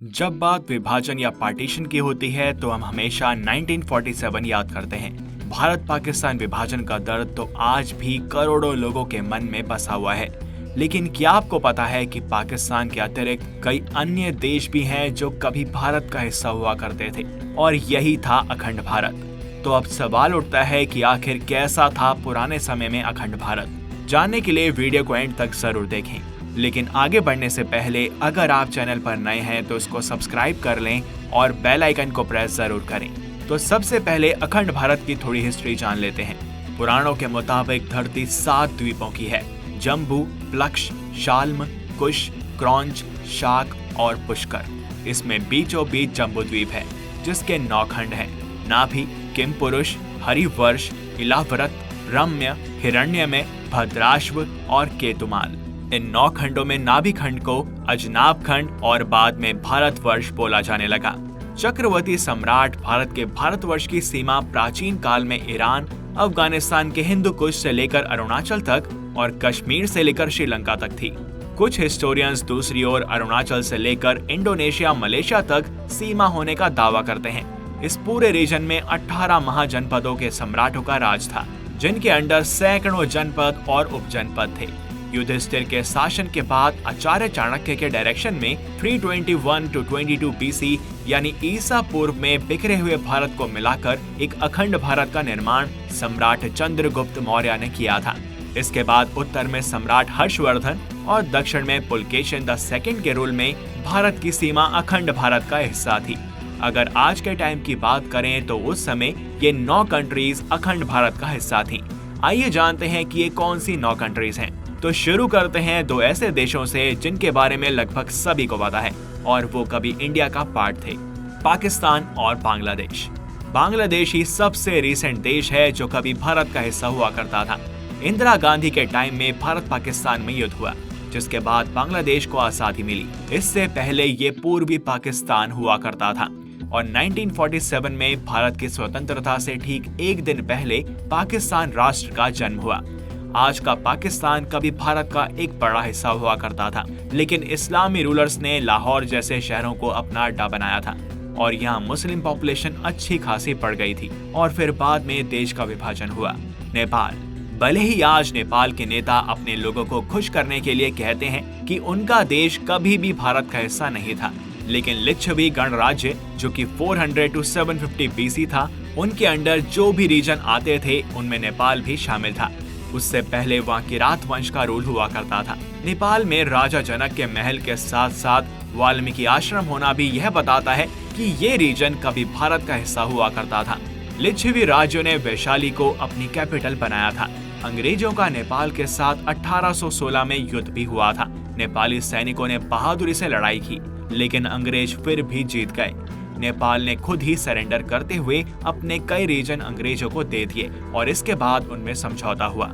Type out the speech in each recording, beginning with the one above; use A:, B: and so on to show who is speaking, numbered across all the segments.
A: जब बात विभाजन या पार्टीशन की होती है तो हम हमेशा 1947 याद करते हैं। भारत पाकिस्तान विभाजन का दर्द तो आज भी करोड़ों लोगों के मन में बसा हुआ है। लेकिन क्या आपको पता है कि पाकिस्तान के अतिरिक्त कई अन्य देश भी हैं जो कभी भारत का हिस्सा हुआ करते थे, और यही था अखंड भारत। तो अब सवाल उठता है कि आखिर कैसा था पुराने समय में अखंड भारत। जानने के लिए वीडियो को एंड तक जरूर देखें। लेकिन आगे बढ़ने से पहले अगर आप चैनल पर नए हैं तो इसको सब्सक्राइब कर लें और बेल आइकन को प्रेस जरूर करें। तो सबसे पहले अखंड भारत की थोड़ी हिस्ट्री जान लेते हैं। पुराणों के मुताबिक धरती 7 द्वीपों की है: जम्बू, प्लक्ष, शाल्म, कुश, क्रौंच, शाक और पुष्कर। इसमें बीचों बीच जम्बू द्वीप है जिसके 9 खंड हैं: नाभि, किमपुरुष, हरिवर्ष, इलाव्रत, रम्य, हिरण्यमय, भद्राश्व और केतुमाल। इन 9 खंडों में नाभि खंड को अजनाब खंड और बाद में भारतवर्ष बोला जाने लगा। चक्रवर्ती सम्राट भारत के भारतवर्ष की सीमा प्राचीन काल में ईरान, अफगानिस्तान के हिंदू कुश से लेकर अरुणाचल तक और कश्मीर से लेकर श्रीलंका तक थी। कुछ हिस्टोरियंस दूसरी ओर अरुणाचल से लेकर इंडोनेशिया, मलेशिया तक सीमा होने का दावा करते हैं। इस पूरे रीजन में 18 महाजनपदों के सम्राटों का राज था, जिनके अंडर सैकड़ों जनपद और उपजनपद थे। युधिष्ठिर के शासन के बाद आचार्य चाणक्य के डायरेक्शन में 321 to 22 BC यानी ईसा पूर्व में बिखरे हुए भारत को मिलाकर एक अखंड भारत का निर्माण सम्राट चंद्रगुप्त मौर्य ने किया था। इसके बाद उत्तर में सम्राट हर्षवर्धन और दक्षिण में पुलकेशिन II के रूल में भारत की सीमा अखंड भारत का हिस्सा थी। अगर आज के टाइम की बात करें तो उस समय ये 9 कंट्रीज अखंड भारत का हिस्सा थी। आइए जानते हैं कि ये कौन सी 9 कंट्रीज हैं। तो शुरू करते हैं 2 ऐसे देशों से जिनके बारे में लगभग सभी को पता है और वो कभी इंडिया का पार्ट थे: पाकिस्तान और बांग्लादेश। बांग्लादेश ही सबसे रिसेंट देश है जो कभी भारत का हिस्सा हुआ करता था। इंदिरा गांधी के टाइम में भारत पाकिस्तान में युद्ध हुआ, जिसके बाद बांग्लादेश को आजादी मिली। इससे पहले ये पूर्वी पाकिस्तान हुआ करता था और 1947 में भारत की स्वतंत्रता से ठीक एक दिन पहले पाकिस्तान राष्ट्र का जन्म हुआ। आज का पाकिस्तान कभी भारत का एक बड़ा हिस्सा हुआ करता था, लेकिन इस्लामी रूलर्स ने लाहौर जैसे शहरों को अपना अड्डा बनाया था और यहाँ मुस्लिम पॉपुलेशन अच्छी खासी बढ़ गई थी। और फिर बाद में देश का विभाजन हुआ। नेपाल। भले ही आज नेपाल के नेता अपने लोगों को खुश करने के लिए कहते हैं कि उनका देश कभी भी भारत का हिस्सा नहीं था, लेकिन लिच्छवी गणराज्य जो कि 400 to 750 BC था, उनके अंडर जो भी रीजन आते थे उनमें नेपाल भी शामिल था। उससे पहले वहाँ किरात वंश का रूल हुआ करता था। नेपाल में राजा जनक के महल के साथ साथ वाल्मीकि आश्रम होना भी यह बताता है कि ये रीजन कभी भारत का हिस्सा हुआ करता था। लिच्छवी राज्यों ने वैशाली को अपनी कैपिटल बनाया था। अंग्रेजों का नेपाल के साथ 1816 में युद्ध भी हुआ था। नेपाली सैनिकों ने बहादुरी से लड़ाई की, लेकिन अंग्रेज फिर भी जीत गए। नेपाल ने खुद ही सरेंडर करते हुए अपने कई रीजन अंग्रेजों को दे दिए और इसके बाद उनमें समझौता हुआ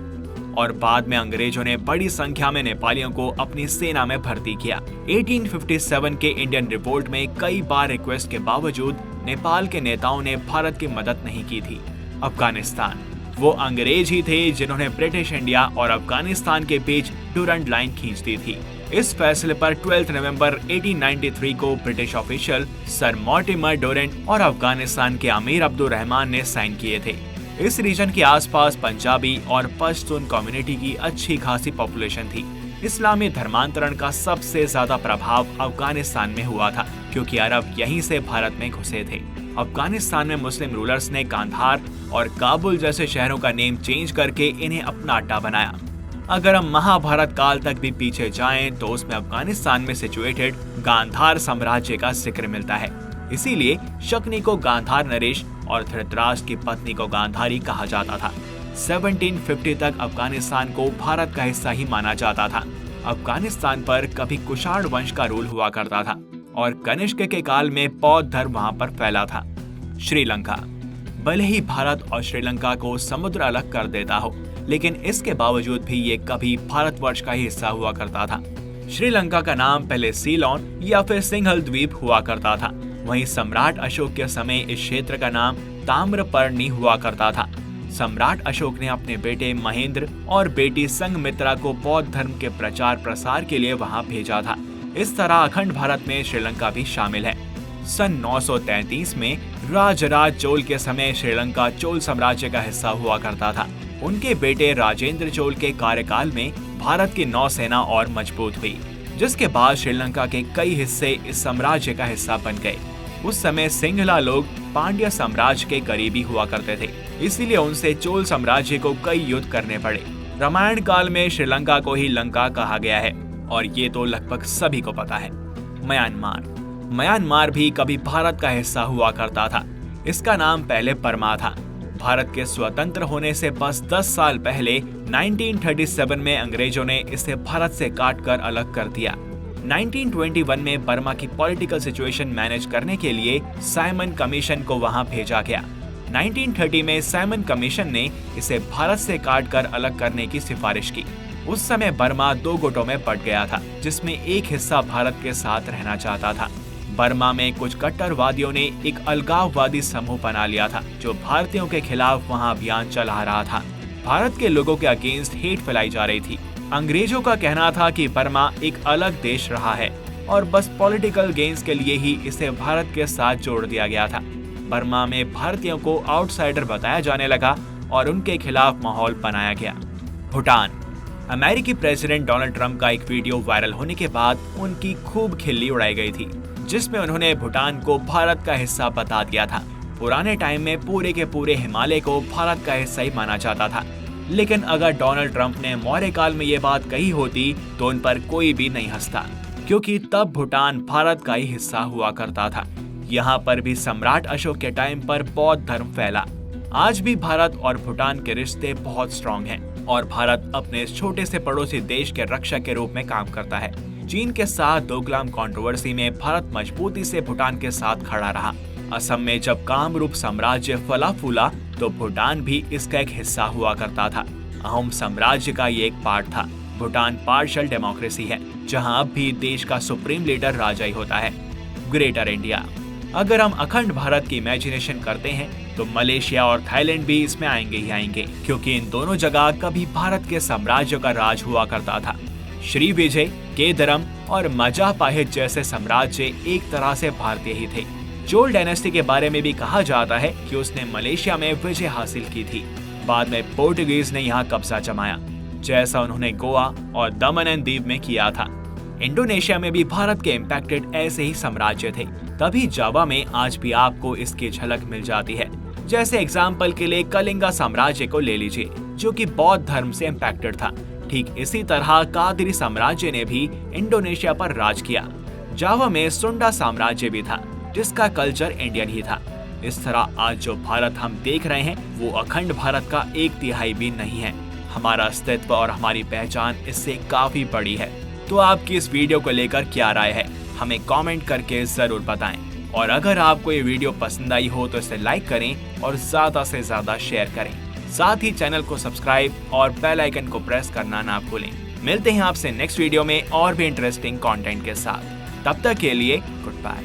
A: और बाद में अंग्रेजों ने बड़ी संख्या में नेपालियों को अपनी सेना में भर्ती किया। 1857 के इंडियन रिवोल्ट में कई बार रिक्वेस्ट के बावजूद नेपाल के नेताओं ने भारत की मदद नहीं की थी। अफगानिस्तान। वो अंग्रेज ही थे जिन्होंने ब्रिटिश इंडिया और अफगानिस्तान के बीच डूरंट लाइन खींच दी थी। इस फैसले पर 12 नवंबर 1893 को British official sir Mortimer Durant और अफगानिस्तान के अमीर अब्दुल रहमान ने साइन किए थे। इस रीजन के आसपास पंजाबी और पश्तून कम्युनिटी की अच्छी खासी पॉपुलेशन थी। इस्लामी धर्मांतरण का सबसे ज्यादा प्रभाव अफगानिस्तान में हुआ था, क्योंकि अरब यहीं से भारत में घुसे थे। अफगानिस्तान में मुस्लिम रूलर्स ने कांधार और काबुल जैसे शहरों का नेम चेंज करके इन्हें अपना अड्डा बनाया। अगर हम महाभारत काल तक भी पीछे जाएं तो उसमें अफगानिस्तान में सिचुएटेड गांधार साम्राज्य का जिक्र मिलता है। इसीलिए शकुनी को गांधार नरेश और धृतराष्ट्र की पत्नी को गांधारी कहा जाता था। 1750 तक अफगानिस्तान को भारत का हिस्सा ही माना जाता था। अफगानिस्तान पर कभी कुषाण वंश का रूल हुआ करता था और कनिष्क के काल में बौद्ध धर्म वहां पर फैला था। श्रीलंका। भले ही भारत और श्रीलंका को समुद्र अलग कर देता हो, लेकिन इसके बावजूद भी ये कभी भारतवर्ष का ही हिस्सा हुआ करता था। श्रीलंका का नाम पहले सीलोन या फिर सिंघल द्वीप हुआ करता था। वहीं सम्राट अशोक के समय इस क्षेत्र का नाम ताम्रपर्णी हुआ करता था। सम्राट अशोक ने अपने बेटे महेंद्र और बेटी संघमित्रा को बौद्ध धर्म के प्रचार प्रसार के लिए वहां भेजा था। इस तरह अखंड भारत में श्रीलंका भी शामिल है। सन 933 में राजराज चोल के समय श्रीलंका चोल साम्राज्य का हिस्सा हुआ करता था। उनके बेटे राजेंद्र चोल के कार्यकाल में भारत की नौसेना और मजबूत हुई, जिसके बाद श्रीलंका के कई हिस्से इस साम्राज्य का हिस्सा बन गए। उस समय सिंहला लोग पांड्य साम्राज्य के करीबी हुआ करते थे, इसीलिए उनसे चोल साम्राज्य को कई युद्ध करने पड़े। रामायण काल में श्रीलंका को ही लंका कहा गया है और ये तो लगभग सभी को पता है। म्यांमार भी कभी भारत का हिस्सा हुआ करता था। इसका नाम पहले बर्मा था। भारत के स्वतंत्र होने से बस 10 साल पहले 1937 में अंग्रेजों ने इसे भारत से काटकर अलग कर दिया। 1921 में बर्मा की पॉलिटिकल सिचुएशन मैनेज करने के लिए साइमन कमीशन को वहां भेजा गया। 1930 में साइमन कमीशन ने इसे भारत से काटकर अलग करने की सिफारिश की। उस समय बर्मा 2 गुटों में बंट गया था, जिसमें एक हिस्सा भारत के साथ रहना चाहता था। बर्मा में कुछ कट्टरवादियों ने एक अलगाववादी समूह बना लिया था, जो भारतीयों के खिलाफ वहां अभियान चला रहा था। भारत के लोगों के अगेंस्ट हेट फैलाई जा रही थी। अंग्रेजों का कहना था कि बर्मा एक अलग देश रहा है और बस पॉलिटिकल गेन्स के लिए ही इसे भारत के साथ जोड़ दिया गया था। बर्मा में भारतीयों को आउटसाइडर बताया जाने लगा और उनके खिलाफ माहौल बनाया गया। भूटान। अमेरिकी प्रेसिडेंट डोनाल्ड ट्रंप का एक वीडियो वायरल होने के बाद उनकी खूब खिल्ली उड़ाई गई थी, जिसमें उन्होंने भूटान को भारत का हिस्सा बता दिया था। पुराने टाइम में पूरे के पूरे हिमालय को भारत का हिस्सा ही माना जाता था, लेकिन अगर डोनाल्ड ट्रंप ने मौर्य काल में ये बात कही होती तो उन पर कोई भी नहीं हंसता, क्योंकि तब भूटान भारत का ही हिस्सा हुआ करता था। यहाँ पर भी सम्राट अशोक के टाइम पर बौद्ध धर्म फैला। आज भी भारत और भूटान के रिश्ते बहुत स्ट्रॉन्ग हैं और भारत अपने छोटे से पड़ोसी देश के रक्षक के रूप में काम करता है। चीन के साथ डोकलाम कंट्रोवर्सी में भारत मजबूती से भूटान के साथ खड़ा रहा। असम में जब कामरूप साम्राज्य फला फूला तो भूटान भी इसका एक हिस्सा हुआ करता था। अहोम साम्राज्य का ये एक पार्ट था। भूटान पार्शियल डेमोक्रेसी है, जहां अब भी देश का सुप्रीम लीडर राजा ही होता है। Greater India. अगर हम अखंड भारत की इमेजिनेशन करते हैं तो मलेशिया और थाईलैंड भी इसमें आएंगे ही आएंगे, क्योंकि इन दोनों जगह कभी भारत के साम्राज्य का राज हुआ करता था। श्री विजय, केदरम और मजापाहित जैसे साम्राज्य एक तरह से भारतीय ही थे। चोल डायनेस्टी के बारे में भी कहा जाता है कि उसने मलेशिया में विजय हासिल की थी। बाद में पोर्टुगीज ने यहाँ कब्जा जमाया, जैसा उन्होंने गोवा और दमन एंड दीव में किया था। इंडोनेशिया में भी भारत के इम्पैक्टेड ऐसे ही साम्राज्य थे, तभी जावा में आज भी आपको इसकी झलक मिल जाती है। जैसे एग्जाम्पल के लिए कलिंगा साम्राज्य को ले लीजिए, जो कि बौद्ध धर्म से इम्पैक्टेड था। ठीक इसी तरह कादिरी साम्राज्य ने भी इंडोनेशिया पर राज किया। जावा में सुंडा साम्राज्य भी था, जिसका कल्चर इंडियन ही था। इस तरह आज जो भारत हम देख रहे हैं वो अखंड भारत का 1/3 भी नहीं है। हमारा अस्तित्व और हमारी पहचान इससे काफी बड़ी है। तो आपकी इस वीडियो को लेकर क्या राय है, हमें कमेंट करके जरूर बताएं। और अगर आपको ये वीडियो पसंद आई हो तो इसे लाइक करें और ज्यादा से ज्यादा शेयर करें। साथ ही चैनल को सब्सक्राइब और बेल आइकन को प्रेस करना ना भूलें। मिलते हैं आपसे नेक्स्ट वीडियो में और भी इंटरेस्टिंग कंटेंट के साथ। तब तक के लिए गुड बाय।